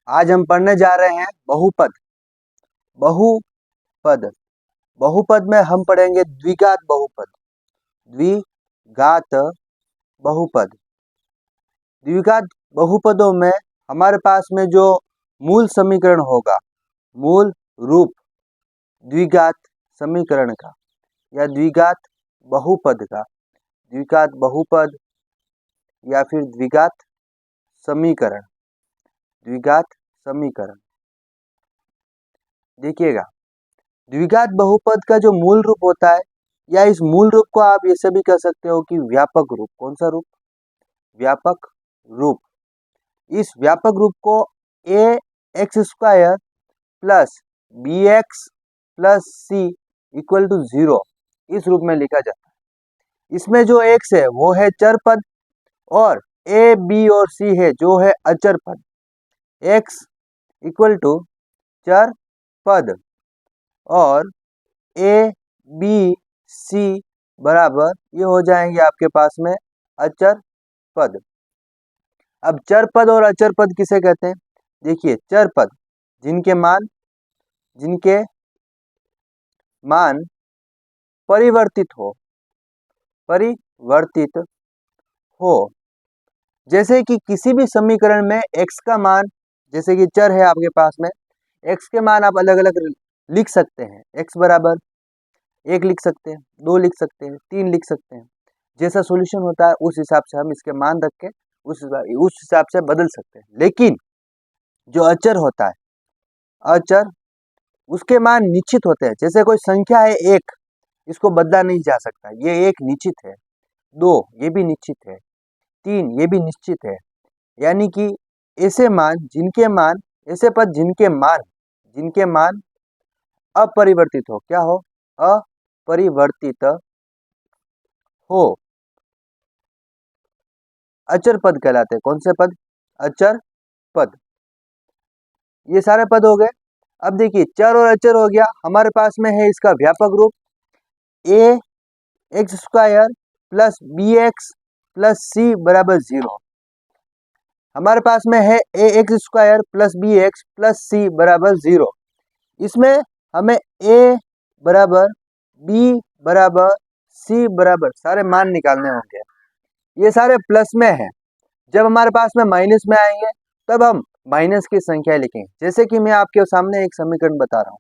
आज हम पढ़ने जा रहे हैं बहुपद। बहुपद बहुपद में हम पढ़ेंगे द्विघात बहुपद। द्विघात बहुपद द्विघात बहुपदों में हमारे पास में जो मूल समीकरण होगा, मूल रूप द्विघात समीकरण का या द्विघात बहुपद का, द्विघात बहुपद या फिर द्विघात समीकरण, द्विघात समीकरण। देखिएगा, द्विघात बहुपद का जो मूल रूप होता है, या इस मूल रूप को आप ऐसे भी कह सकते हो कि व्यापक रूप। कौन सा रूप? व्यापक रूप। इस व्यापक रूप को A X square plus B X plus C equal to 0 इस रूप में लिखा जाता है। इसमें जो एक्स है वो है चर पद और ए बी और सी है जो है अचर पद। एक्स इक्वल टू चर पद और ए बी सी बराबर ये हो जाएंगे आपके पास में अचर पद। अब चर पद और अचर पद किसे कहते हैं? देखिए, चर पद जिनके मान परिवर्तित हो, जैसे कि किसी भी समीकरण में x का मान, जैसे कि चर है आपके पास में, x के मान आप अलग अलग लिख सकते हैं। x बराबर 1 लिख सकते हैं, 2 लिख सकते हैं, 3 लिख सकते हैं। जैसा सॉल्यूशन होता है उस हिसाब से हम इसके मान रख के उस हिसाब से बदल सकते हैं। लेकिन जो अचर होता है, अचर, उसके मान निश्चित होते हैं। जैसे कोई संख्या है 1, इसको बदला नहीं जा सकता, ये 1 निश्चित है, 2 ये भी निश्चित है, 3 ये भी निश्चित है। यानी कि ऐसे मान, ऐसे पद जिनके मान अपरिवर्तित हो, क्या हो? अपरिवर्तित हो, अचर पद कहलाते हैं। कौन से पद? अचर पद। ये सारे पद हो गए। अब देखिए, चर और अचर हो गया। हमारे पास में है इसका व्यापक रूप A X square plus B X plus C बराबर 0। हमारे पास में है A X square plus B X plus C बराबर 0। इसमें हमें ए बराबर, बी बराबर, सी बराबर सारे मान निकालने होंगे। ये सारे प्लस में है। जब हमारे पास में माइनस में आएंगे तब हम माइनस की संख्या लिखेंगे। जैसे कि मैं आपके सामने एक समीकरण बता रहा हूँ,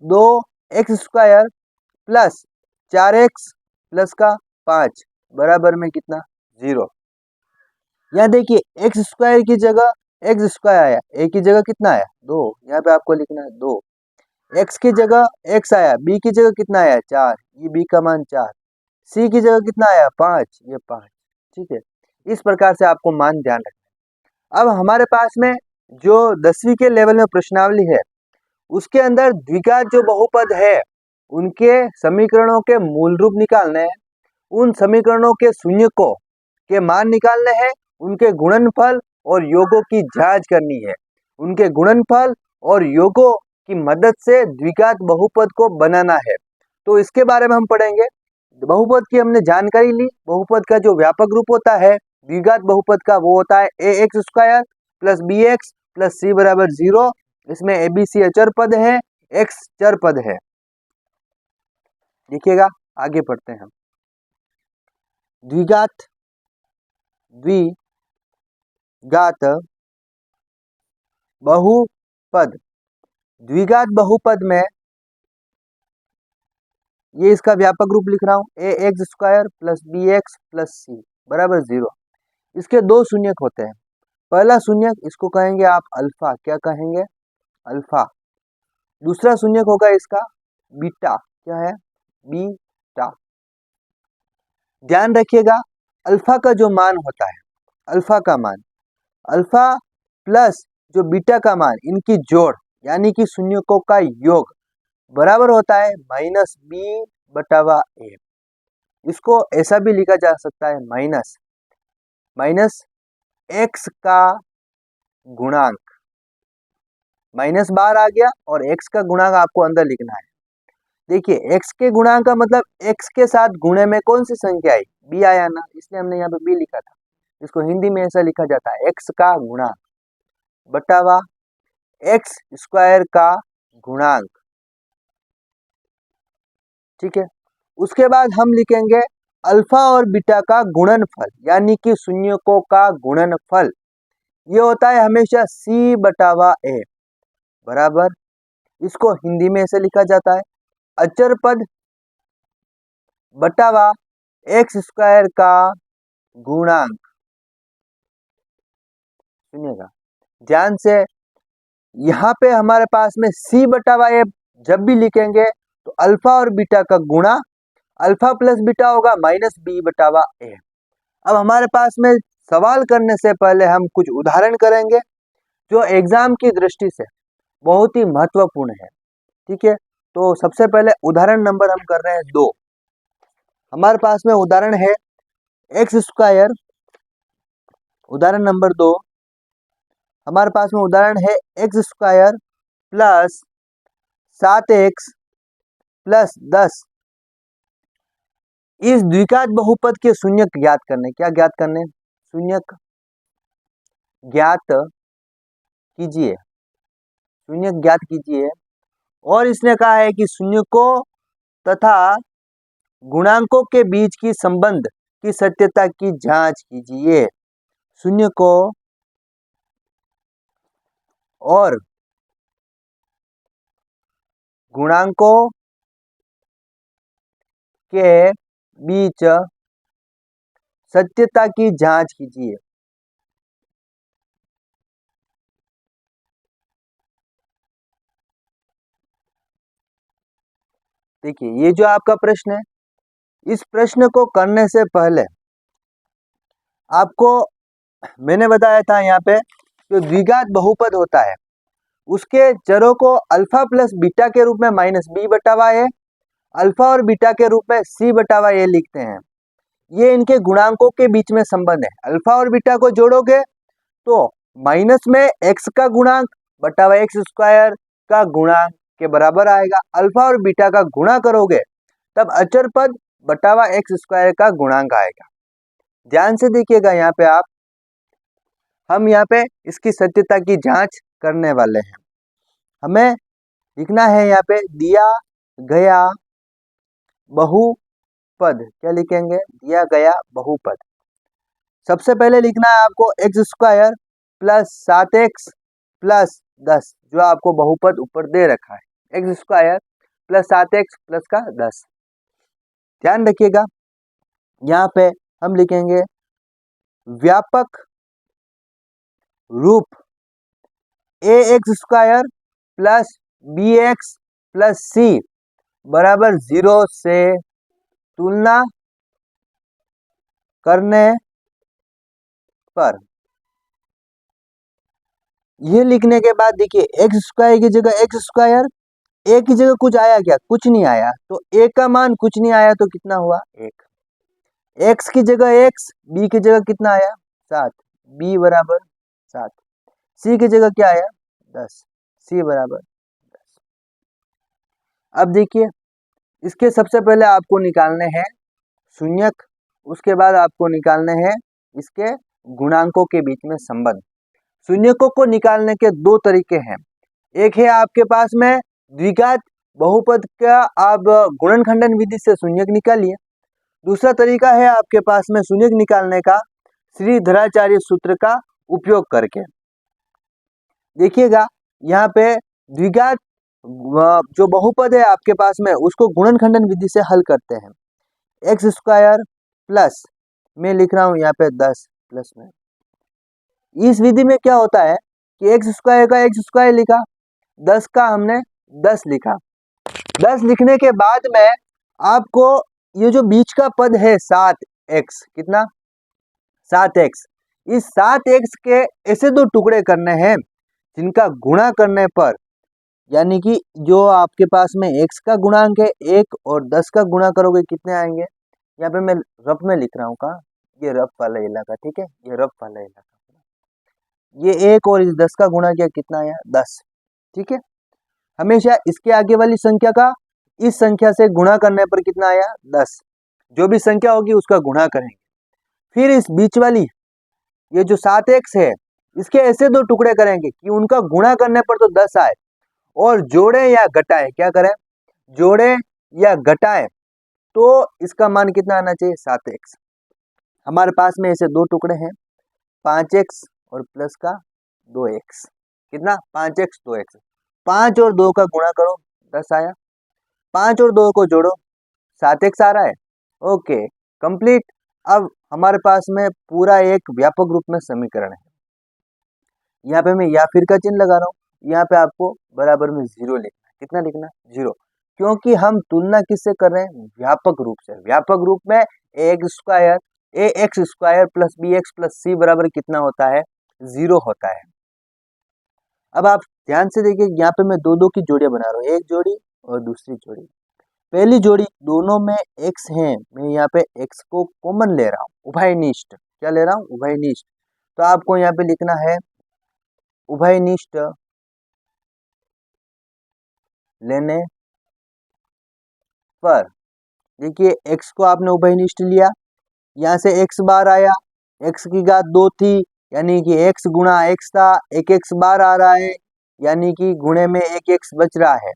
2x square plus 4x plus का 5 बराबर में कितना? 0। यहाँ देखिए, एक्स स्क्वायर की जगह एक्स स्क्वायर आया, ए की जगह कितना आया? 2। यहाँ पे आपको लिखना है 2। एक्स की जगह एक्स आया, बी की जगह कितना आया? 4, ये बी का मान 4। सी की जगह कितना आया? 5, ये 5। ठीक है, इस प्रकार से आपको मान ध्यान रखना। अब हमारे पास में जो 10वीं के लेवल में प्रश्नावली है, उसके अंदर द्विघात जो बहुपद है उनके समीकरणों के मूल रूप निकालने हैं, उन समीकरणों के शून्यकों के मान निकालने हैं, उनके गुणनफल और योगों की जांच करनी है। उनके गुणनफल और योगों की मदद से द्विघात बहुपद को बनाना है। तो इसके बारे में हम पढ़ेंगे। बहुपद की हमने जानकारी ली। बहुपद का जो व्यापक रूप होता है द्विघात बहुपद का, वो होता है A X square plus B X plus C बराबर 0। इसमें ए बी सी अचर पद है, एक्स चर पद है। देखिएगा, आगे पढ़ते हैं हम। द्विघात बहुपद, द्विघात बहुपद में ये इसका व्यापक रूप लिख रहा हूं, A X square plus B X plus C बराबर 0। इसके 2 शून्यक होते हैं। पहला शून्यक, इसको कहेंगे आप अल्फा। क्या कहेंगे? अल्फा। दूसरा शून्यक होगा इसका बीटा। क्या है? बीटा। ध्यान रखिएगा, अल्फा का जो मान होता है, अल्फा का मान, अल्फा प्लस जो बीटा का मान, इनकी जोड़ यानी कि शून्यकों का योग बराबर होता है -b/a। इसको ऐसा भी लिखा जा सकता है माइनस एक्स का गुणांक, माइनस बाहर आ गया और x का गुणांक आपको अंदर लिखना है। देखिए, x के गुणांक का मतलब x के साथ गुणे में कौन सी संख्या आई? b आया ना, इसलिए हमने यहाँ पे b लिखा था। इसको हिंदी में ऐसा लिखा जाता है, x का गुणांक बटावा एक्स स्क्वायर का गुणांक। ठीक है, उसके बाद हम लिखेंगे अल्फा और बीटा का गुणनफल, यानी कि शून्यकों का गुणनफल। ये होता है हमेशा C/A बराबर, इसको हिंदी में ऐसे लिखा जाता है अचर पद बटावा एक्स स्क्वायर का गुणांक। सुनिएगा ध्यान से, यहाँ पे हमारे पास में C/A जब भी लिखेंगे तो अल्फा और बीटा का गुणा, अल्फा प्लस बीटा होगा -B/A। अब हमारे पास में सवाल करने से पहले हम कुछ उदाहरण करेंगे जो एग्जाम की दृष्टि से बहुत ही महत्वपूर्ण है। ठीक है, तो सबसे पहले उदाहरण नंबर हम कर रहे हैं 2। हमारे पास में उदाहरण है एक्स स्क्वायर। उदाहरण नंबर 2 हमारे पास में उदाहरण है x square plus 7x plus 10 इस द्विघात बहुपद के शून्यक ज्ञात करने। क्या ज्ञात करने? शून्यक ज्ञात कीजिए, शून्यक ज्ञात कीजिए। और इसने कहा है कि शून्यकों तथा गुणांकों के बीच की संबंध की सत्यता की जांच कीजिए। शून्यकों और गुणांकों के बीच सत्यता की जांच कीजिए। देखिए, ये जो आपका प्रश्न है, इस प्रश्न को करने से पहले आपको मैंने बताया था यहाँ पे जो द्विघात बहुपद होता है उसके चरों को अल्फा प्लस बीटा के रूप में -B/A, अल्फा और बीटा के रूप में C/A लिखते हैं। ये इनके गुणांकों के बीच में संबंध है। अल्फा और बीटा को जोड़ोगे तो माइनस में x का गुणांक बटा एक्स स्क्वायर का गुणांक के बराबर आएगा। अल्फा और बीटा का गुणा करोगे तब अचर पद बटा एक्स स्क्वायर का गुणांक आएगा। ध्यान से देखिएगा यहाँ पे आप, हम यहाँ पे इसकी सत्यता की जांच करने वाले हैं। हमें लिखना है यहाँ पे दिया गया बहुपद। क्या लिखेंगे? दिया गया बहुपद। सबसे पहले लिखना है आपको x square plus 7x plus 10, जो आपको बहुपद ऊपर दे रखा है, x square plus 7x plus का 10। ध्यान रखिएगा यहाँ पे हम लिखेंगे व्यापक रूप ax square plus bx plus c बराबर 0 से तुलना करने पर। ये लिखने के बाद देखिए एक्स स्क्वायर की जगह एक्स स्क्वायर, ए की जगह कुछ आया क्या? कुछ नहीं आया, तो ए का मान कुछ नहीं आया तो कितना हुआ? 1। एक्स की जगह एक्स, बी की जगह कितना आया? 7, बी बराबर 7। सी की जगह क्या आया? 10, सी बराबर 10। अब देखिए इसके सबसे पहले आपको निकालने हैं शून्यक, उसके बाद आपको निकालने हैं इसके गुणांकों के बीच में संबंध। शून्यकों को निकालने के 2 तरीके हैं। एक है आपके पास में द्विघात बहुपद का आप गुणनखंडन विधि से शून्यक निकालिए। दूसरा तरीका है आपके पास में शून्यक निकालने का श्रीधराचार्य सूत्र का उपयोग करके। देखिएगा यहाँ पे द्विघात जो बहुपद है आपके पास में उसको गुणनखंडन विधि से हल करते हैं। एक्स स्क्वायर प्लस, मैं लिख रहा हूँ यहाँ पे 10 प्लस में। इस विधि में क्या होता है कि एक्स स्क्वायर का एक्स स्क्वायर लिखा, 10 का हमने 10 लिखा। 10 लिखने के बाद में आपको ये जो बीच का पद है 7x, कितना? 7x, इस 7x के ऐसे 2 टुकड़े करने हैं जिनका गुणा करने पर, यानी कि जो आपके पास में x का गुणांक है 1 और 10 का गुणा करोगे कितने आएंगे? यहाँ पे मैं रफ में लिख रहा हूँ का, ये रफ वाला इलाका, ठीक है, ये रफ वाला इलाका। ये 1 और इस 10 का गुणा किया कितना आया? 10। ठीक है, हमेशा इसके आगे वाली संख्या का इस संख्या से गुणा करने पर कितना आया? 10। जो भी संख्या होगी उसका गुणा करेंगे। फिर इस बीच वाली ये जो 7x है इसके ऐसे दो टुकड़े करेंगे कि उनका गुणा करने पर तो 10 आए, और जोड़े या घटाए, क्या करें, जोड़े या घटाए तो इसका मान कितना आना चाहिए, 7x। हमारे पास में ऐसे दो टुकड़े हैं, 5x और प्लस का 2x, कितना, 5x 2x। 5 और 2 का गुणा करो, 10 आया। 5 और 2 को जोड़ो, 7x आ रहा है। Okay, complete. अब हमारे पास में पूरा एक व्यापक रूप में समीकरण है। यहाँ पे मैं या फिर का चिन्ह लगा रहा हूँ, यहाँ पे आपको बराबर में 0 लिखना है। कितना लिखना है, 0, क्योंकि हम तुलना किससे कर रहे हैं, व्यापक रूप से। व्यापक रूप में A X square plus B X plus C बराबर कितना होता है, 0 होता है। अब आप ध्यान से देखिए, यहाँ पे मैं दो दो की जोड़ियां बना रहा हूँ, एक जोड़ी और दूसरी जोड़ी। पहली जोड़ी दोनों में x है, मैं यहाँ पे x को कॉमन ले रहा हूँ, उभयनिष्ठ। क्या ले रहा हूँ, उभयनिष्ठ। तो आपको यहाँ पे लिखना है उभयनिष्ठ लेने पर। देखिए x को आपने उभयनिष्ठ लिया, यहाँ से x बार आया, x की घात 2 थी, यानी कि x गुणा x था, एक x बार आ रहा है, यानी कि गुणे में एक x बच रहा है।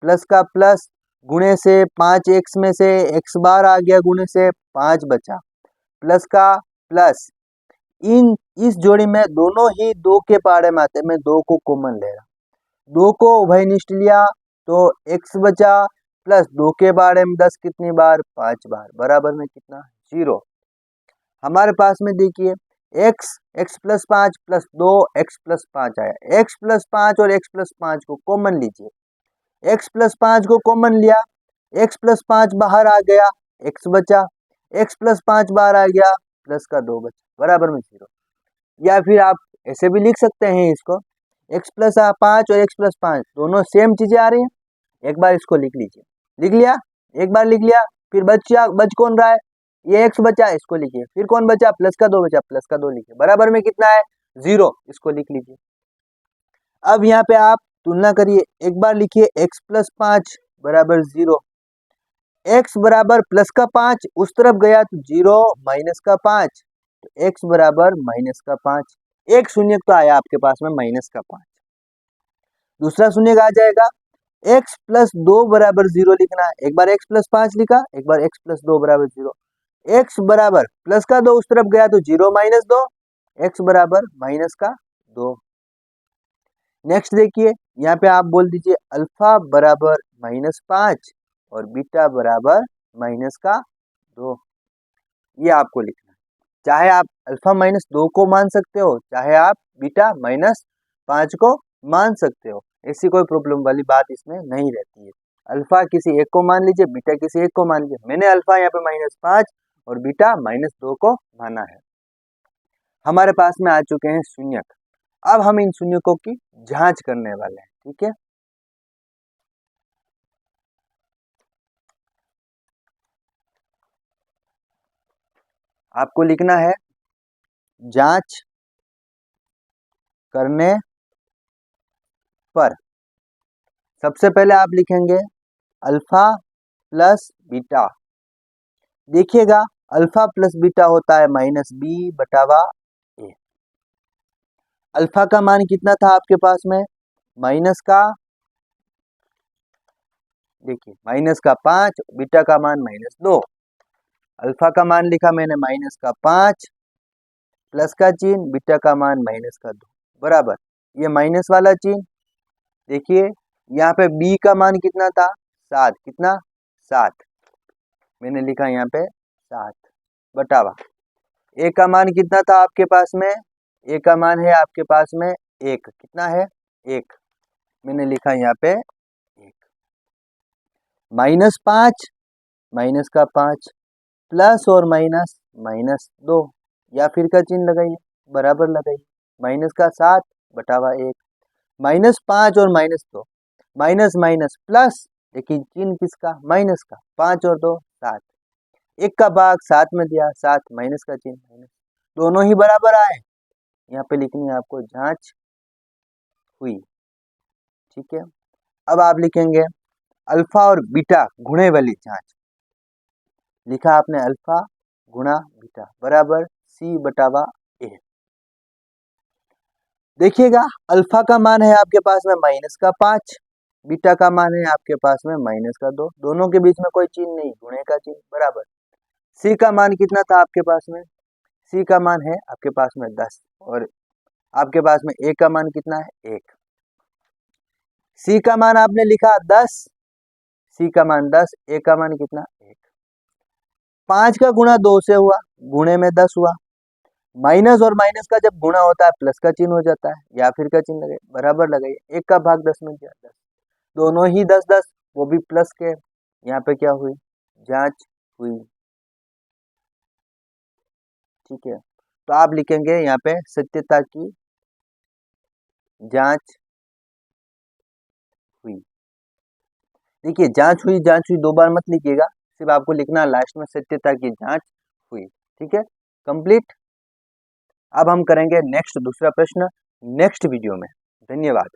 प्लस का प्लस, गुणे से 5x में से x बार आ गया, गुणे से 5 बचा, प्लस का प्लस। इस जोड़ी में दोनों ही 2 के पाड़े में आते, मैं 2 को कॉमन ले रहा, 2 को उभयनिष्ठ लिया तो x बचा, प्लस 2 के बारे में 10 कितनी बार, 5 बार, बराबर में कितना, 0। हमारे पास में देखिए x plus 5 plus 2 x plus 5 आया। x प्लस 5 और x प्लस 5 को कॉमन लीजिए, x प्लस 5 को कॉमन लिया, x प्लस 5 बाहर आ गया, x बचा, x प्लस 5 बाहर आ गया, प्लस का 2 बचा, बराबर में 0। या फिर आप ऐसे भी लिख सकते हैं इसको, x प्लस 5 और x प्लस 5 दोनों सेम चीजें आ रही हैं। एक बार इसको लिख लीजिए, लिख लिया, एक बार लिख लिया, फिर बच कौन रहा है, ये x बचा, इसको लिखिए, फिर कौन बचा, प्लस का 2 बचा, प्लस का 2 लिखिए, बराबर में कितना है, 0, इसको लिख लीजिए। अब यहाँ पे आप तुलना करिए, एक बार लिखिए x प्लस 5 बराबर 0, x बराबर प्लस का 5 उस तरफ गया तो 0 माइनस का 5, तो x बराबर माइनस का 5, एक शून्य तो आया आपके पास में माइनस का 5। दूसरा शून्य आ जाएगा, x प्लस 2 बराबर 0 लिखना है, एक बार x प्लस 5 लिखा, एक बार x प्लस 2 बराबर 0, x बराबर प्लस का 2 उस तरफ गया तो 0 माइनस 2, x बराबर माइनस का 2। नेक्स्ट देखिए, यहाँ पे आप बोल दीजिए अल्फा बराबर -5 और बीटा बराबर माइनस का 2, ये आपको लिखना है। चाहे आप अल्फा -2 को मान सकते हो, चाहे आप बीटा -5 को मान सकते हो, ऐसी कोई प्रॉब्लम वाली बात इसमें नहीं रहती है। अल्फा किसी एक को मान लीजिए, बीटा किसी एक को मान लीजिए। मैंने अल्फा यहाँ पे -5 और बीटा -2 को माना है। हमारे पास में आ चुके हैं शून्यक। अब हम इन शून्यकों की जांच करने वाले हैं, ठीक है। आपको लिखना है जांच करने पर। सबसे पहले आप लिखेंगे अल्फा प्लस बीटा। देखिएगा, अल्फा प्लस बीटा होता है -b/a। अल्फा का मान कितना था आपके पास में, माइनस का, देखिए माइनस का 5, बीटा का मान -2। अल्फा का मान लिखा मैंने -5, प्लस का चिन्ह, बीटा का मान -2, बराबर ये माइनस वाला चिन्ह। देखिए यहाँ पे b का मान कितना था, 7, कितना, 7, मैंने लिखा यहाँ पे 7 बटावा। a का मान कितना था आपके पास में, a का मान है आपके पास में 1, कितना है, 1, मैंने लिखा यहाँ पे 1। -5 माइनस का 5 प्लस और माइनस -2, या फिर का चिन्ह लगाइए, बराबर लगाइए, माइनस का 7 बटावा 1, -5 और -2, माइनस माइनस प्लस, लेकिन चिन्ह किसका, माइनस का, 5 और 2 7, एक का भाग 7 में दिया, 7 माइनस का चिन्ह माइनस, दोनों ही बराबर आए। यहाँ पे लिखनी है आपको जांच हुई, ठीक है। अब आप लिखेंगे अल्फा और बीटा गुणे वाली जांच। लिखा आपने अल्फा गुणा बीटा बराबर c/a। देखिएगा अल्फा का मान है आपके पास में -5, बीटा का मान है आपके पास में -2, दोनों के बीच में कोई चिन्ह नहीं, गुणे का चिन्ह बराबर। सी का मान कितना था आपके पास में? सी का मान है आपके पास में 10 और आपके पास में ए का मान कितना है? 1। सी का मान आपने लिखा 10, सी का मान 10, ए का मान कितना? 1। 5 का गुणा 2 से हुआ, गुणे में 10 हुआ। माइनस और माइनस का जब गुणा होता है प्लस का चिन्ह हो जाता है, या फिर का चिन्ह लगे, बराबर लगाइए। 1 का भाग 10 में क्या? 10। दोनों ही 10 10, वो भी प्लस के। यहाँ पे क्या हुई? जांच हुई। ठीक है, तो आप लिखेंगे यहाँ पे सत्यता की जांच हुई। देखिए जांच हुई 2 बार मत लिखिएगा, सिर्फ आपको लिखना लास्ट में सत्यता की जांच हुई। ठीक है, कंप्लीट। अब हम करेंगे नेक्स्ट दूसरा प्रश्न नेक्स्ट वीडियो में। धन्यवाद।